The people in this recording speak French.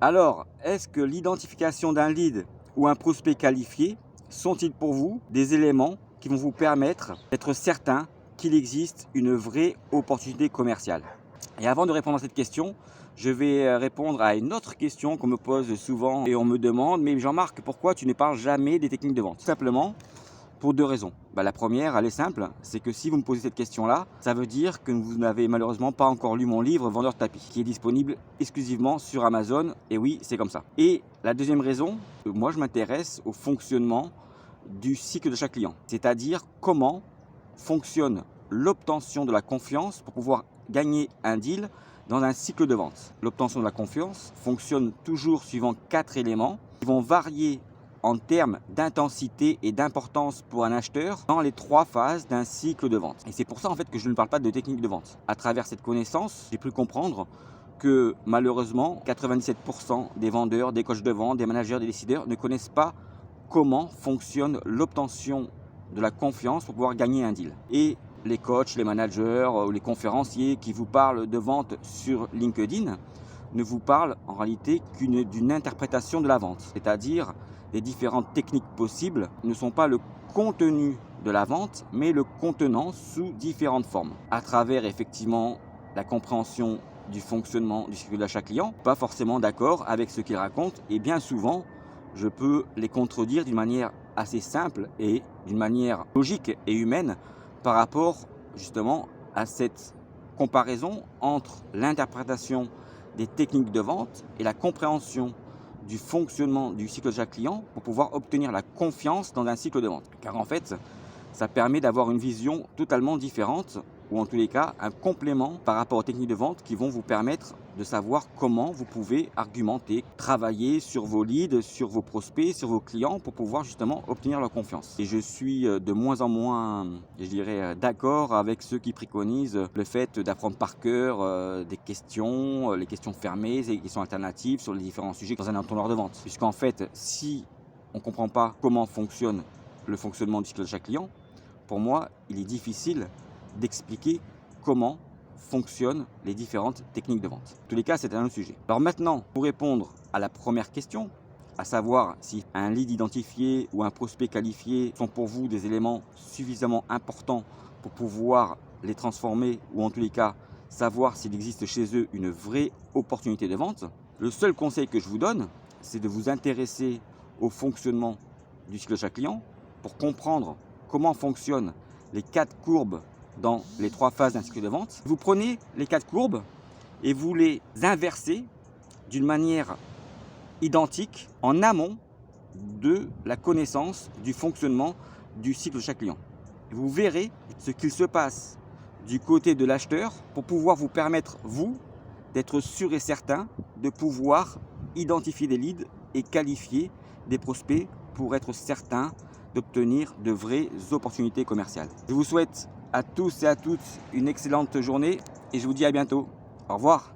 Alors, est-ce que l'identification d'un lead ou un prospect qualifié sont-ils pour vous des éléments qui vont vous permettre d'être certain qu'il existe une vraie opportunité commerciale? Et avant de répondre à cette question, je vais répondre à une autre question qu'on me pose souvent et on me demande: «Mais Jean-Marc, pourquoi tu ne parles jamais des techniques de vente?» Tout simplement pour 2 raisons. La première, elle est simple, c'est que si vous me posez cette question-là, ça veut dire que vous n'avez malheureusement pas encore lu mon livre Vendeur de tapis, qui est disponible exclusivement sur Amazon. Et oui, c'est comme ça. Et la deuxième raison, moi je m'intéresse au fonctionnement du cycle de chaque client, c'est-à-dire comment fonctionne l'obtention de la confiance pour pouvoir gagner un deal dans un cycle de vente. L'obtention de la confiance fonctionne toujours suivant 4 éléments qui vont varier en termes d'intensité et d'importance pour un acheteur dans les 3 phases d'un cycle de vente. Et c'est pour ça en fait que je ne parle pas de technique de vente. À travers cette connaissance, j'ai pu comprendre que malheureusement 97% des vendeurs, des coachs de vente, des managers, des décideurs ne connaissent pas comment fonctionne l'obtention de la confiance pour pouvoir gagner un deal. Et les coachs, les managers ou les conférenciers qui vous parlent de vente sur LinkedIn ne vous parlent en réalité d'une interprétation de la vente, c'est-à-dire les différentes techniques possibles ne sont pas le contenu de la vente, mais le contenant sous différentes formes, à travers effectivement la compréhension du fonctionnement du cycle d'achat client, pas forcément d'accord avec ce qu'ils racontent, et bien souvent, je peux les contredire d'une manière assez simple et d'une manière logique et humaine par rapport justement à cette comparaison entre l'interprétation des techniques de vente et la compréhension du fonctionnement du cycle de chaque client pour pouvoir obtenir la confiance dans un cycle de vente. Car en fait, ça permet d'avoir une vision totalement différente ou en tous les cas un complément par rapport aux techniques de vente qui vont vous permettre de savoir comment vous pouvez argumenter, travailler sur vos leads, sur vos prospects, sur vos clients pour pouvoir justement obtenir leur confiance. Et je suis de moins en moins, je dirais, d'accord avec ceux qui préconisent le fait d'apprendre par cœur des questions, les questions fermées, les questions alternatives sur les différents sujets dans un entonnoir de vente. Puisqu'en fait, si on ne comprend pas comment fonctionne le fonctionnement du cycle de chaque client, pour moi, il est difficile d'expliquer comment fonctionnent les différentes techniques de vente. En tous les cas, c'est un autre sujet. Alors maintenant, pour répondre à la première question, à savoir si un lead identifié ou un prospect qualifié sont pour vous des éléments suffisamment importants pour pouvoir les transformer ou en tous les cas savoir s'il existe chez eux une vraie opportunité de vente, le seul conseil que je vous donne, c'est de vous intéresser au fonctionnement du cycle de chaque client pour comprendre comment fonctionnent les 4 courbes dans les 3 phases d'un cycle de vente. Vous prenez les 4 courbes et vous les inversez d'une manière identique en amont de la connaissance du fonctionnement du cycle de chaque client. Et vous verrez ce qu'il se passe du côté de l'acheteur pour pouvoir vous permettre, vous, d'être sûr et certain de pouvoir identifier des leads et qualifier des prospects pour être certain d'obtenir de vraies opportunités commerciales. Je vous souhaite à tous et à toutes une excellente journée et je vous dis à bientôt. Au revoir.